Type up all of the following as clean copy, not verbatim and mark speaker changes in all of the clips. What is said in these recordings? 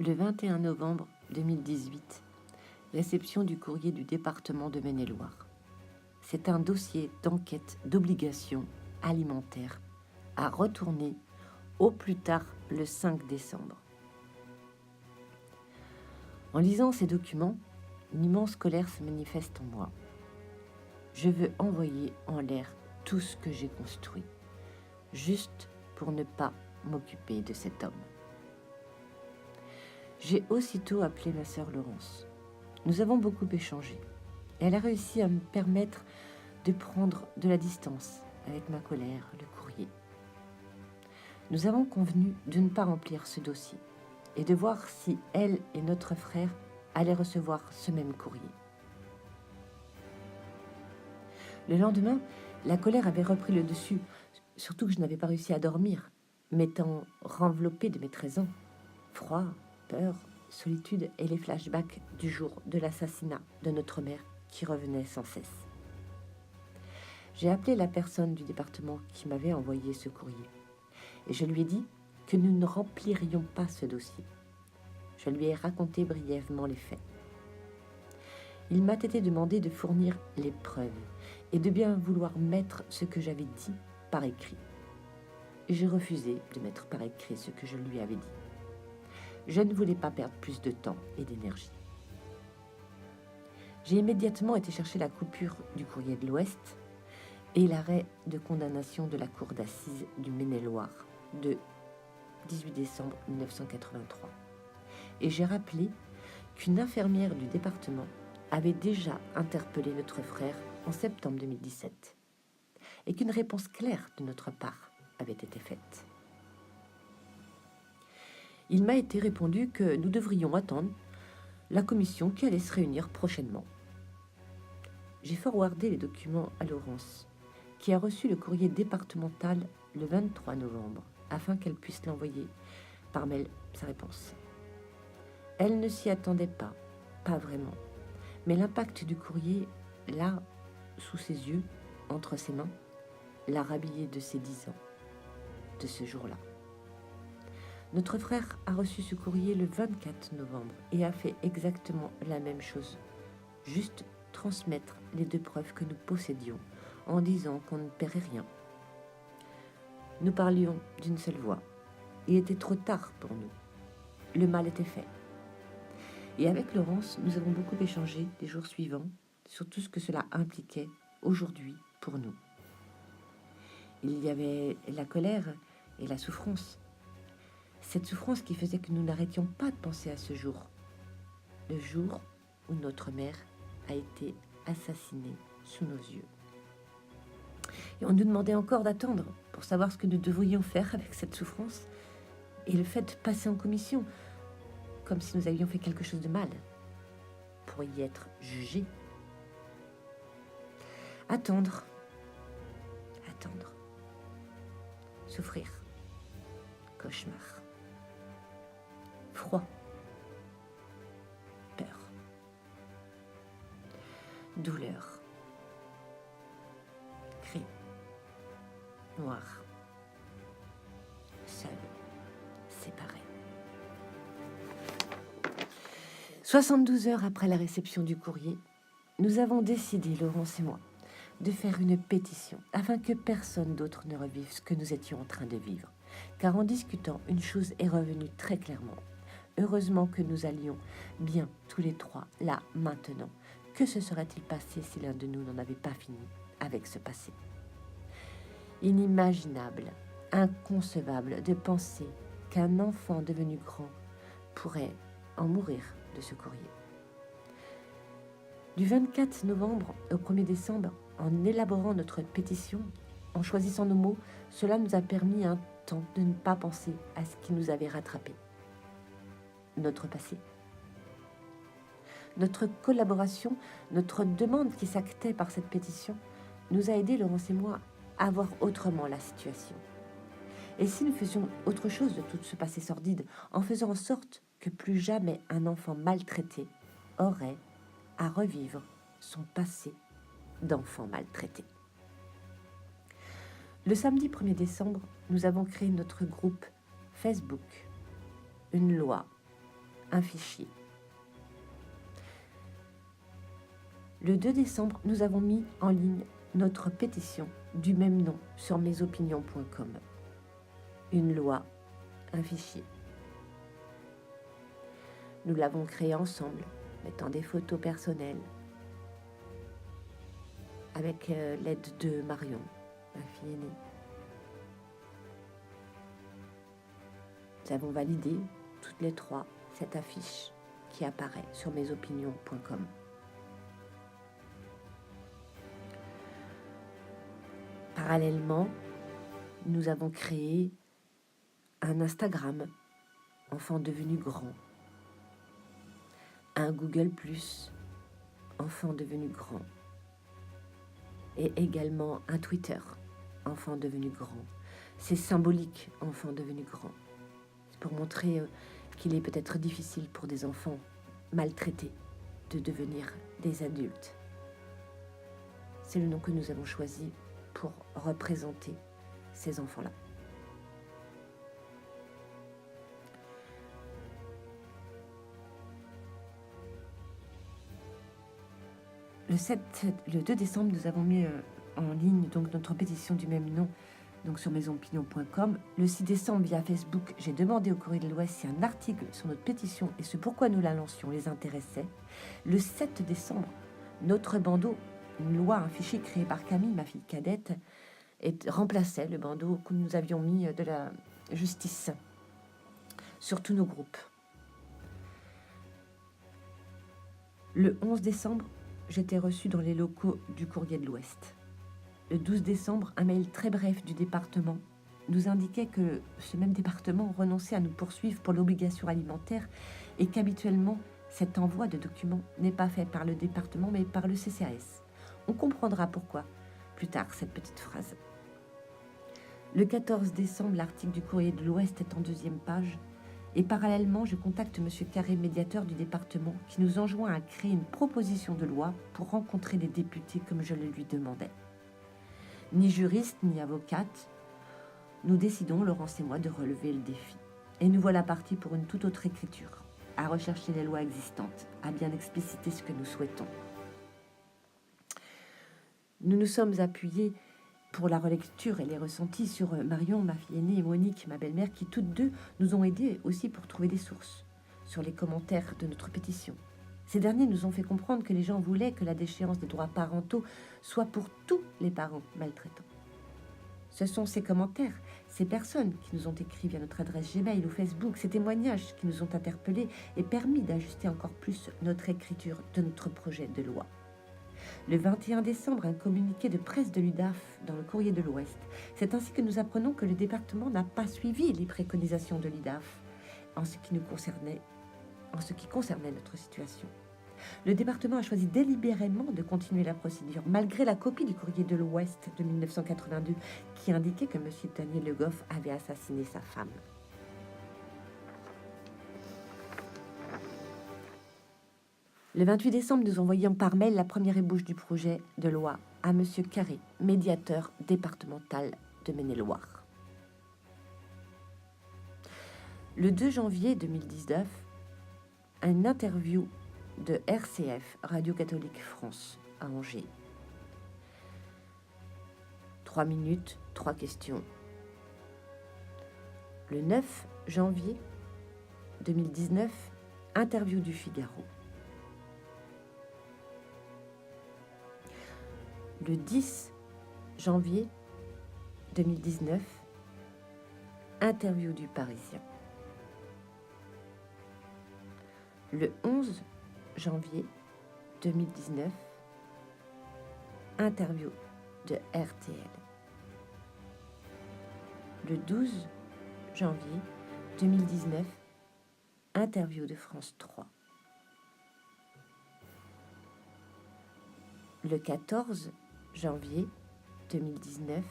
Speaker 1: Le 21 novembre 2018, réception du courrier du département de Maine-et-Loire. C'est un dossier d'enquête d'obligation alimentaire à retourner au plus tard le 5 décembre. En lisant ces documents, une immense colère se manifeste en moi. Je veux envoyer en l'air tout ce que j'ai construit, juste pour ne pas m'occuper de cet homme. J'ai aussitôt appelé ma sœur Laurence. Nous avons beaucoup échangé. Elle a réussi à me permettre de prendre de la distance avec ma colère, le courrier. Nous avons convenu de ne pas remplir ce dossier et de voir si elle et notre frère allaient recevoir ce même courrier. Le lendemain, la colère avait repris le dessus, surtout que je n'avais pas réussi à dormir, m'étant renveloppée de mes 13 ans. Froid, peur, solitude et les flashbacks du jour de l'assassinat de notre mère qui revenaient sans cesse. J'ai appelé la personne du département qui m'avait envoyé ce courrier et je lui ai dit que nous ne remplirions pas ce dossier. Je lui ai raconté brièvement les faits. Il m'a été demandé de fournir les preuves et de bien vouloir mettre ce que j'avais dit par écrit. J'ai refusé de mettre par écrit ce que je lui avais dit. Je ne voulais pas perdre plus de temps et d'énergie. J'ai immédiatement été chercher la coupure du courrier de l'Ouest et l'arrêt de condamnation de la cour d'assises du Maine-et-Loire de 18 décembre 1983. Et j'ai rappelé qu'une infirmière du département avait déjà interpellé notre frère en septembre 2017 et qu'une réponse claire de notre part avait été faite. Il m'a été répondu que nous devrions attendre la commission qui allait se réunir prochainement. J'ai forwardé les documents à Laurence, qui a reçu le courrier départemental le 23 novembre, afin qu'elle puisse l'envoyer par mail sa réponse. Elle ne s'y attendait pas vraiment, mais l'impact du courrier, là, sous ses yeux, entre ses mains, l'a rhabillé de ses 10 ans, de ce jour-là. Notre frère a reçu ce courrier le 24 novembre et a fait exactement la même chose, juste transmettre les 2 preuves que nous possédions en disant qu'on ne paierait rien. Nous parlions d'une seule voix. Il était trop tard pour nous. Le mal était fait. Et avec Laurence, nous avons beaucoup échangé les jours suivants sur tout ce que cela impliquait aujourd'hui pour nous. Il y avait la colère et la souffrance. Cette souffrance qui faisait que nous n'arrêtions pas de penser à ce jour. Le jour où notre mère a été assassinée sous nos yeux. Et on nous demandait encore d'attendre pour savoir ce que nous devrions faire avec cette souffrance et le fait de passer en commission, comme si nous avions fait quelque chose de mal, pour y être jugés. Attendre. Souffrir. Cauchemar. Froid. Peur. Douleur. Cri. Noir. Seul. Séparé. 72 heures après la réception du courrier, nous avons décidé, Laurence et moi, de faire une pétition afin que personne d'autre ne revive ce que nous étions en train de vivre. Car en discutant, une chose est revenue très clairement. Heureusement que nous allions bien tous les 3 là, maintenant. Que se serait-il passé si l'un de nous n'en avait pas fini avec ce passé? Inimaginable, inconcevable de penser qu'un enfant devenu grand pourrait en mourir de ce courrier. Du 24 novembre au 1er décembre, en élaborant notre pétition, en choisissant nos mots, cela nous a permis un temps de ne pas penser à ce qui nous avait rattrapés. Notre passé. Notre collaboration, notre demande qui s'actait par cette pétition, nous a aidés, Laurence et moi, à voir autrement la situation. Et si nous faisions autre chose de tout ce passé sordide, en faisant en sorte que plus jamais un enfant maltraité aurait à revivre son passé d'enfant maltraité. Le samedi 1er décembre, nous avons créé notre groupe Facebook, Une loi un fichier. Le 2 décembre, nous avons mis en ligne notre pétition du même nom sur mesopinions.com. Une loi, un fichier. Nous l'avons créé ensemble, mettant des photos personnelles, avec l'aide de Marion, ma fille aînée. Nous avons validé toutes les trois cette affiche qui apparaît sur mesopinions.com. Parallèlement, nous avons créé un Instagram, enfant devenu grand, un Google+, enfant devenu grand, et également un Twitter, enfant devenu grand. C'est symbolique, enfant devenu grand. C'est pour montrer qu'il est peut-être difficile pour des enfants maltraités de devenir des adultes. C'est le nom que nous avons choisi pour représenter ces enfants-là. Le 2 décembre, nous avons mis en ligne donc notre pétition du même nom donc sur mesopinions.com. Le 6 décembre, via Facebook, j'ai demandé au Courrier de l'Ouest si un article sur notre pétition et ce pourquoi nous la lancions les intéressait. Le 7 décembre, notre bandeau, une loi, un fichier créé par Camille, ma fille cadette, remplaçait le bandeau que nous avions mis de la justice sur tous nos groupes. Le 11 décembre, j'étais reçue dans les locaux du Courrier de l'Ouest. Le 12 décembre, un mail très bref du département nous indiquait que ce même département renonçait à nous poursuivre pour l'obligation alimentaire et qu'habituellement, cet envoi de documents n'est pas fait par le département mais par le CCAS. On comprendra pourquoi plus tard cette petite phrase. Le 14 décembre, l'article du Courrier de l'Ouest est en 2e page et parallèlement, je contacte M. Carré, médiateur du département, qui nous enjoint à créer une proposition de loi pour rencontrer les députés comme je le lui demandais. Ni juriste, ni avocate, nous décidons, Laurence et moi, de relever le défi. Et nous voilà partis pour une toute autre écriture, à rechercher les lois existantes, à bien expliciter ce que nous souhaitons. Nous nous sommes appuyés pour la relecture et les ressentis sur Marion, ma fille aînée, et Monique, ma belle-mère, qui toutes deux nous ont aidés aussi pour trouver des sources sur les commentaires de notre pétition. Ces derniers nous ont fait comprendre que les gens voulaient que la déchéance des droits parentaux soit pour tous les parents maltraitants. Ce sont ces commentaires, ces personnes qui nous ont écrit via notre adresse Gmail ou Facebook, ces témoignages qui nous ont interpellés et permis d'ajuster encore plus notre écriture de notre projet de loi. Le 21 décembre, un communiqué de presse de l'UDAF dans le Courrier de l'Ouest. C'est ainsi que nous apprenons que le département n'a pas suivi les préconisations de l'UDAF en ce qui concernait notre situation. Le département a choisi délibérément de continuer la procédure, malgré la copie du Courrier de l'Ouest de 1982 qui indiquait que M. Daniel Le Goff avait assassiné sa femme. Le 28 décembre, nous envoyons par mail la première ébauche du projet de loi à M. Carré, médiateur départemental de Maine-et-Loire. Le 2 janvier 2019, une interview de RCF, Radio Catholique France, à Angers. 3 minutes, 3 questions. Le 9 janvier 2019, interview du Figaro. Le 10 janvier 2019, interview du Parisien. Le 11 janvier 2019, interview de RTL. Le 12 janvier 2019, interview de France 3. Le 14 janvier 2019,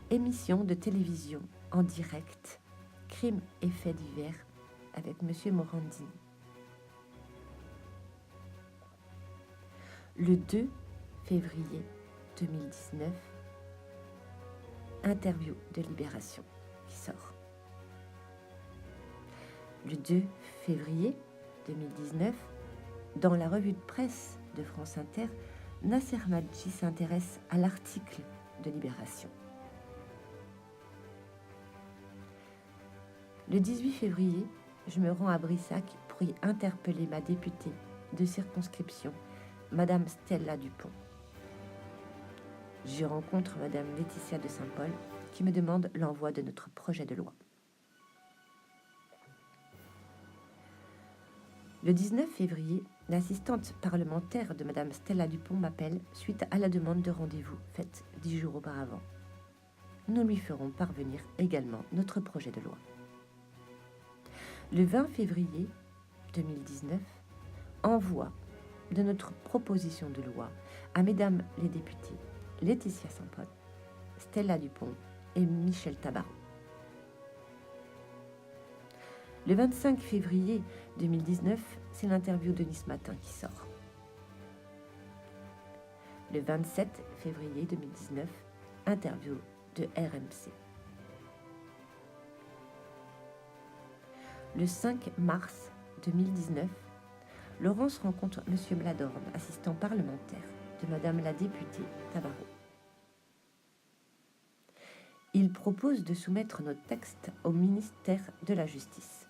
Speaker 1: émission de télévision en direct, Crimes et faits divers avec M. Morandini. Le 2 février 2019, interview de Libération qui sort. Le 2 février 2019, dans la revue de presse de France Inter, Nasser Madji s'intéresse à l'article de Libération. Le 18 février, je me rends à Brissac pour y interpeller ma députée de circonscription, Madame Stella Dupont. J'y rencontre Madame Laetitia de Saint-Paul qui me demande l'envoi de notre projet de loi. Le 19 février, l'assistante parlementaire de Madame Stella Dupont m'appelle suite à la demande de rendez-vous faite 10 jours auparavant. Nous lui ferons parvenir également notre projet de loi. Le 20 février 2019, envoi de notre proposition de loi à Mesdames les députés Laetitia Saint-Paul, Stella Dupont et Michel Tabarot. Le 25 février 2019, c'est l'interview de Nice Matin qui sort. Le 27 février 2019, interview de RMC. Le 5 mars 2019, Laurence rencontre M. Bladorne, assistant parlementaire de Madame la députée Tabarot. Il propose de soumettre nos textes au ministère de la Justice.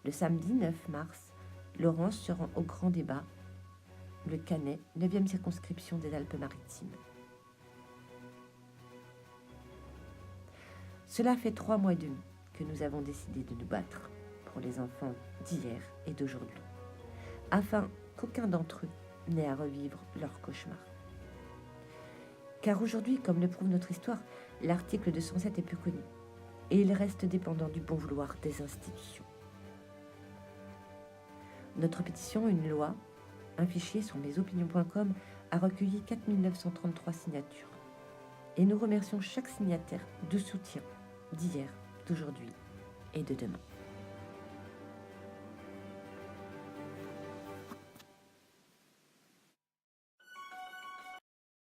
Speaker 1: Le samedi 9 mars, Laurence se rend au grand débat, le Canet, 9e circonscription des Alpes-Maritimes. Cela fait 3 mois et demi que nous avons décidé de nous battre pour les enfants d'hier et d'aujourd'hui, afin qu'aucun d'entre eux n'ait à revivre leur cauchemar. Car aujourd'hui, comme le prouve notre histoire, l'article 207 est peu connu, et il reste dépendant du bon vouloir des institutions. Notre pétition, une loi, un fichier sur mesopinions.com, a recueilli 4 933 signatures. Et nous remercions chaque signataire de soutien d'hier, d'aujourd'hui et de demain.